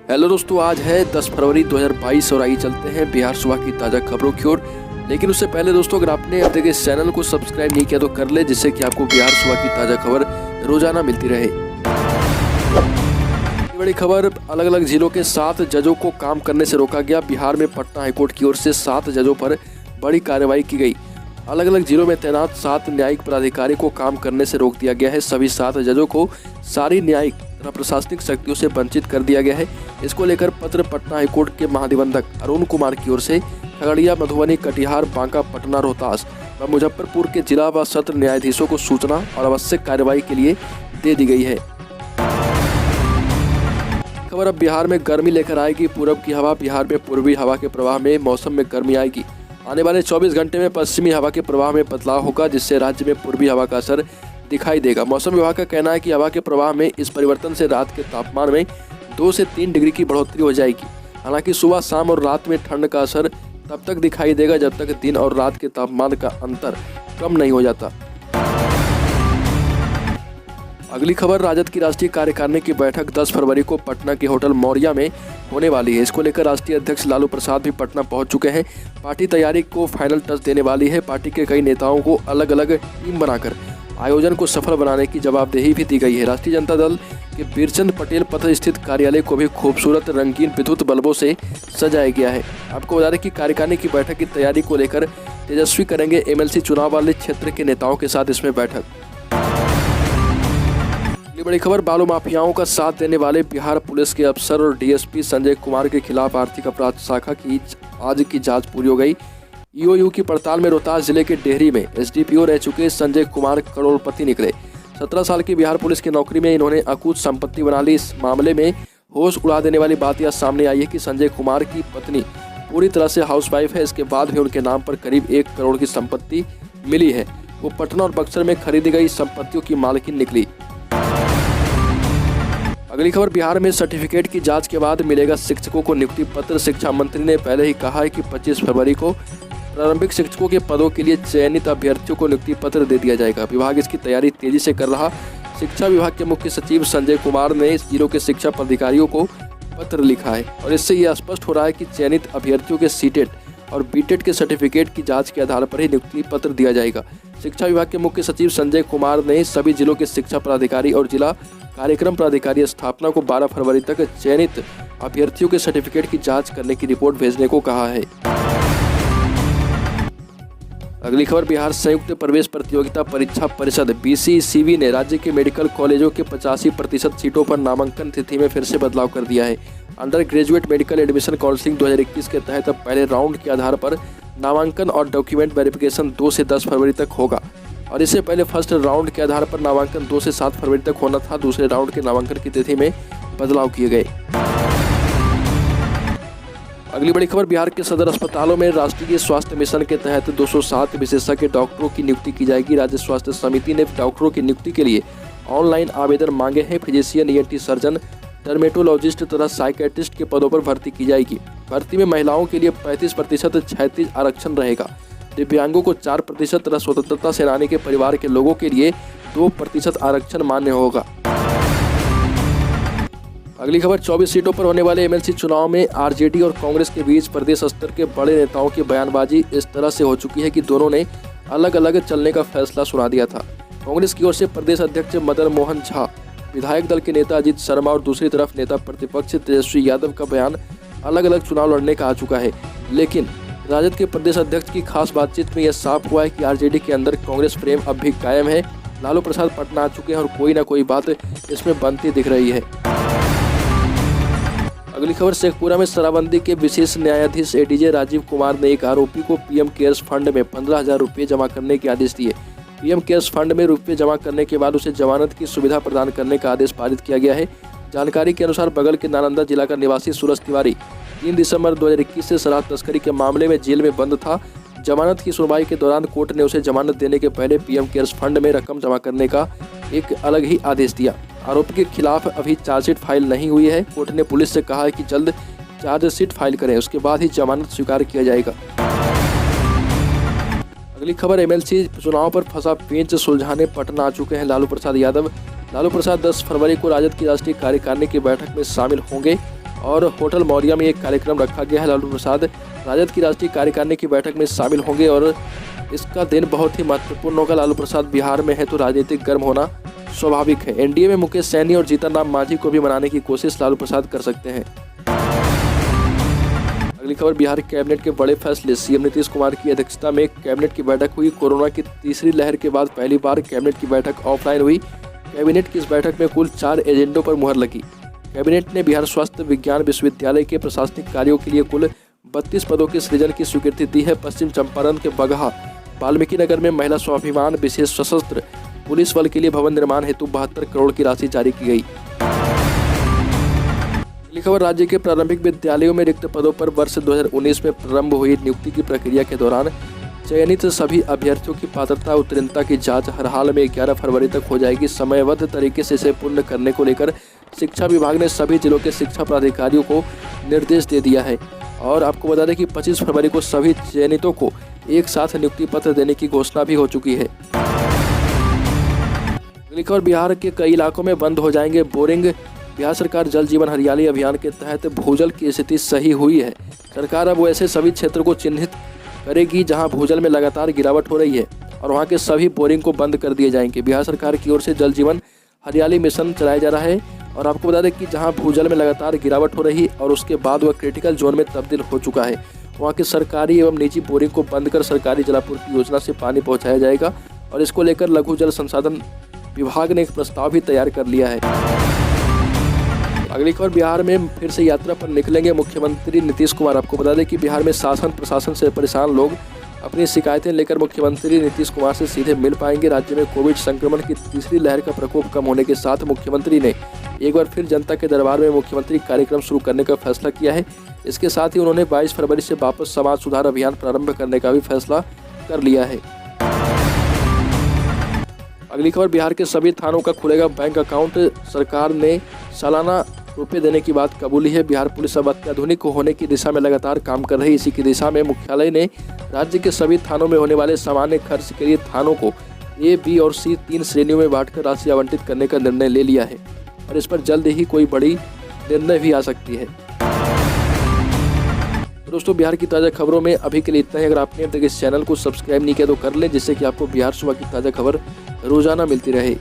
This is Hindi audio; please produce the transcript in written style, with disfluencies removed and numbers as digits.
हेलो दोस्तों, आज है 10 फरवरी 2022 और आइए चलते हैं बिहार सुबह की ताज़ा खबरों की ओर। लेकिन उससे पहले दोस्तों, अगर आपने अब तक इस चैनल को सब्सक्राइब नहीं किया तो कर ले, जिससे कि आपको बिहार सुबह की ताज़ा खबर रोजाना मिलती रहे। बड़ी खबर, अलग अलग जिलों के 7 जजों को काम करने से रोका गया। बिहार में पटना हाईकोर्ट की ओर से 7 जजों पर बड़ी कार्रवाई की गई। अलग अलग जिलों में तैनात 7 न्यायिक पदाधिकारी को काम करने से रोक दिया गया है। सभी 7 जजों को सारी न्यायिक तथा प्रशासनिक शक्तियों से वंचित कर दिया गया है। इसको लेकर पत्र पटना हाईकोर्ट के महानिबंधक अरुण कुमार की ओर से खगड़िया, मधुबनी, कटिहार, बांका, पटना, रोहतास व मुजफ्फरपुर के जिला व सत्र न्यायाधीशों को सूचना और आवश्यक कार्रवाई के लिए दे दी गई है। खबर, अब बिहार में गर्मी लेकर आएगी पूरब की हवा। बिहार में पूर्वी हवा के प्रवाह में मौसम में गर्मी आएगी। आने वाले 24 घंटे में पश्चिमी हवा के प्रवाह में बदलाव होगा, जिससे राज्य में पूर्वी हवा का असर दिखाई देगा। मौसम विभाग का कहना है कि हवा के प्रवाह में इस परिवर्तन से रात के तापमान में 2 से 3 डिग्री की बढ़ोतरी हो जाएगी। हालांकि सुबह, शाम और रात में ठंड का असर तब तक दिखाई देगा जब तक दिन और रात के तापमान का अंतर कम नहीं हो जाता। अगली खबर, राजद की राष्ट्रीय कार्यकारिणी की बैठक 10 फरवरी को पटना के होटल मौर्या में होने वाली है। इसको लेकर राष्ट्रीय अध्यक्ष लालू प्रसाद भी पटना पहुंच चुके हैं। पार्टी तैयारी को फाइनल टच देने वाली है। पार्टी के कई नेताओं को अलग अलग टीम बनाकर आयोजन को सफल बनाने की जवाबदेही भी दी गई है। राष्ट्रीय जनता दल के बीरचंद पटेल पथ स्थित कार्यालय को भी खूबसूरत रंगीन विद्युत बल्बों से सजाया गया है। आपको बता दें कि कार्यकारिणी की बैठक की तैयारी को लेकर तेजस्वी करेंगे एमएलसी चुनाव वाले क्षेत्र के नेताओं के साथ इसमें बैठक। बड़ी खबर, बालू माफियाओं का साथ देने वाले बिहार पुलिस के अफसर और डीएसपी संजय कुमार के खिलाफ आर्थिक अपराध शाखा की आज की जांच पूरी हो गई। ईओयू की पड़ताल में रोहतास जिले के डेहरी में एसडीपीओ रह चुके संजय कुमार करोड़पति निकले। 17 साल की बिहार पुलिस की नौकरी में इन्होंने अकूत संपत्ति बना ली। इस मामले में होश उड़ा देने वाली बात यह सामने आई है कि संजय कुमार की पत्नी पूरी तरह से हाउसवाइफ है। इसके बाद भी उनके नाम पर करीब 1 करोड़ की संपत्ति मिली है। वो पटना और बक्सर में खरीदी गई संपत्तियों की मालकिन निकली। अगली खबर, बिहार में सर्टिफिकेट की जांच के बाद मिलेगा शिक्षकों को नियुक्ति पत्र। शिक्षा मंत्री ने पहले ही कहा है कि 25 फरवरी को प्रारंभिक शिक्षकों के पदों के लिए चयनित अभ्यर्थियों को नियुक्ति पत्र दे दिया जाएगा। विभाग इसकी तैयारी तेजी से कर रहा। शिक्षा विभाग के मुख्य सचिव संजय कुमार ने जिलों के शिक्षा पदाधिकारियों को पत्र लिखा है और इससे यह स्पष्ट हो रहा है कि चयनित अभ्यर्थियों के सीटेट और बीटेट के सर्टिफिकेट की जाँच के आधार पर ही नियुक्ति पत्र दिया जाएगा। शिक्षा विभाग के मुख्य सचिव संजय कुमार ने सभी जिलों के शिक्षा पदाधिकारी और जिला कार्यक्रम प्राधिकारी स्थापना को 12 फरवरी तक चयनित अभ्यर्थियों के सर्टिफिकेट की जांच करने की रिपोर्ट भेजने को कहा है। अगली खबर, बिहार संयुक्त प्रवेश प्रतियोगिता परीक्षा परिषद बीसीसीबी ने राज्य के मेडिकल कॉलेजों के 85% सीटों पर नामांकन तिथि में फिर से बदलाव कर दिया है। Under graduate medical admission counselling 2021 के तहत अब पहले राउंड के आधार पर नामांकन और डॉक्यूमेंट वेरिफिकेशन 2 से 10 फरवरी तक होगा और इससे पहले फर्स्ट राउंड के आधार पर नामांकन 2 से 7 फरवरी तक होना था। दूसरे राउंड के नामांकन की तिथि में बदलाव किए गए। अगली बड़ी खबर, बिहार के सदर अस्पतालों में राष्ट्रीय स्वास्थ्य मिशन के तहत 207 विशेषज्ञ डॉक्टरों की नियुक्ति की जाएगी। राज्य स्वास्थ्य समिति ने डॉक्टरों की नियुक्ति के लिए ऑनलाइन आवेदन मांगे हैं। फिजिशियन, ईएनटी सर्जन, डर्मेटोलॉजिस्ट तथा साइकेट्रिस्ट के पदों पर भर्ती की जाएगी। भर्ती में महिलाओं के लिए 35% क्षैतिज आरक्षण रहेगा। दिव्यांगों को 4% तथा स्वतंत्रता सेनानी के परिवार के लोगों के लिए 2% आरक्षण मान्य होगा। अगली खबर, 24 सीटों पर होने वाले एमएलसी चुनाव में आरजेडी और कांग्रेस के बीच प्रदेश स्तर के बड़े नेताओं की बयानबाजी इस तरह से हो चुकी है कि दोनों ने अलग अलग चलने का फैसला सुना दिया था। कांग्रेस की ओर से प्रदेश अध्यक्ष मदन मोहन झा, विधायक दल के नेता अजीत शर्मा और दूसरी तरफ नेता प्रतिपक्ष तेजस्वी यादव का बयान अलग अलग चुनाव लड़ने का आ चुका है। लेकिन राजद के प्रदेश अध्यक्ष की खास बातचीत में यह साफ हुआ है कि आरजेडी के अंदर कांग्रेस प्रेम अब भी कायम है। लालू प्रसाद पटना आ चुके हैं और कोई ना कोई बात इसमें बनती दिख रही है। अगली खबर, शेखपुरा में शराबबंदी के विशेष न्यायाधीश एडीजे राजीव कुमार ने एक आरोपी को पीएम केयर्स फंड में 15,000 रुपये जमा करने के आदेश दिए। पीएम केयर्स फंड में रुपये जमा करने के बाद उसे जमानत की सुविधा प्रदान करने का आदेश पारित किया गया है। जानकारी के अनुसार बगल के नालंदा जिला का निवासी सूरज तिवारी 3 दिसंबर 2021 से शराब तस्करी के मामले में जेल में बंद था। जमानत की सुनवाई के दौरान कोर्ट ने उसे जमानत देने के पहले पीएम केयर्स फंड में रकम जमा करने का एक अलग ही आदेश दिया। आरोपी के खिलाफ अभी चार्जशीट फाइल नहीं हुई है। कोर्ट ने पुलिस से कहा है कि जल्द चार्जशीट फाइल करें, उसके बाद ही जमानत स्वीकार किया जाएगा। अगली खबर, एमएलसी चुनाव पर फंसा पेंच सुलझाने पटना आ चुके हैं लालू प्रसाद यादव। लालू प्रसाद 10 फरवरी को राजद की राष्ट्रीय कार्यकारिणी की बैठक में शामिल होंगे। और होटल मौर्या में एक कार्यक्रम रखा गया है। लालू प्रसाद राजद की राष्ट्रीय कार्यकारिणी की बैठक में शामिल होंगे और इसका दिन बहुत ही महत्वपूर्ण होगा। लालू प्रसाद बिहार में है तो राजनीतिक गर्म होना स्वाभाविक है। एनडीए में मुकेश सहनी और जीतन राम मांझी को भी मनाने की कोशिश लालू प्रसाद कर सकते हैं। अगली खबर, बिहार कैबिनेट के बड़े फैसले। सीएम नीतीश कुमार की अध्यक्षता में कैबिनेट की बैठक हुई। कोरोना की तीसरी लहर के बाद पहली बार कैबिनेट की बैठक ऑफलाइन हुई। कैबिनेट की इस बैठक में कुल 4 एजेंडों पर मुहर लगी। कैबिनेट ने बिहार स्वास्थ्य विज्ञान विश्वविद्यालय के प्रशासनिक कार्यों के लिए कुल 32 पदों के सृजन की स्वीकृति दी है। पश्चिम चंपारण के बगहा वाल्मीकि नगर में महिला स्वाभिमान विशेष सशस्त्र पुलिस बल के लिए भवन निर्माण हेतु 72 करोड़ की राशि जारी की गई। अगली खबर, राज्य के प्रारंभिक विद्यालयों में रिक्त पदों पर वर्ष 2019 में प्रारंभ हुई नियुक्ति की प्रक्रिया के दौरान चयनित सभी अभ्यर्थियों की पात्रता उत्तीर्णता की जांच हर हाल में 11 फरवरी तक हो जाएगी। समयबद्ध तरीके से इसे पूर्ण करने को लेकर शिक्षा विभाग ने सभी जिलों के शिक्षा प्राधिकारियों को निर्देश दे दिया है। और आपको बता दें कि 25 फरवरी को सभी चयनितों को एक साथ नियुक्ति पत्र देने की घोषणा भी हो चुकी है। अगली खबर, बिहार के कई इलाकों में बंद हो जाएंगे बोरिंग। बिहार सरकार जल जीवन हरियाली अभियान के तहत भूजल की स्थिति सही हुई है। सरकार अब ऐसे सभी क्षेत्रों को चिन्हित करेगी जहां भूजल में लगातार गिरावट हो रही है और वहां के सभी बोरिंग को बंद कर दिए जाएंगे। बिहार सरकार की ओर से जल जीवन हरियाली मिशन चलाया जा रहा है और आपको बता दें कि जहां भूजल में लगातार गिरावट हो रही और उसके बाद वह क्रिटिकल जोन में तब्दील हो चुका है, वहां के सरकारी एवं निजी बोरिंग को बंद कर सरकारी जलापूर्ति योजना से पानी पहुँचाया जाएगा। और इसको लेकर लघु जल संसाधन विभाग ने एक प्रस्ताव भी तैयार कर लिया है। अगली खबर, बिहार में फिर से यात्रा पर निकलेंगे मुख्यमंत्री नीतीश कुमार। आपको बता दें कि बिहार में शासन प्रशासन से परेशान लोग अपनी शिकायतें लेकर मुख्यमंत्री नीतीश कुमार से सीधे मिल पाएंगे। राज्य में कोविड संक्रमण की तीसरी लहर का प्रकोप कम होने के साथ मुख्यमंत्री ने एक बार फिर जनता के दरबार में मुख्यमंत्री कार्यक्रम शुरू करने का फैसला किया है। इसके साथ ही उन्होंने 22 फरवरी से वापस समाज सुधार अभियान प्रारंभ करने का भी फैसला कर लिया है। अगली खबर, बिहार के सभी थानों का खुलेगा बैंक अकाउंट। सरकार ने सालाना रुपए देने की बात कबूली है। बिहार पुलिस अब अत्याधुनिक होने की दिशा में लगातार काम कर रही है। इसी की दिशा में मुख्यालय ने राज्य के सभी थानों में होने वाले सामान्य खर्च के लिए थानों को ए, बी और सी 3 श्रेणियों में बांटकर राशि आवंटित करने का निर्णय ले लिया है और इस पर जल्द ही कोई बड़ी निर्णय भी आ सकती है। दोस्तों, बिहार की ताज़ा खबरों में अभी के लिए इतना ही। अगर आपने अब तक इस चैनल को सब्सक्राइब नहीं किया तो कर लें, जिससे कि आपको बिहार सुबह की ताज़ा खबर रोजाना मिलती रहे।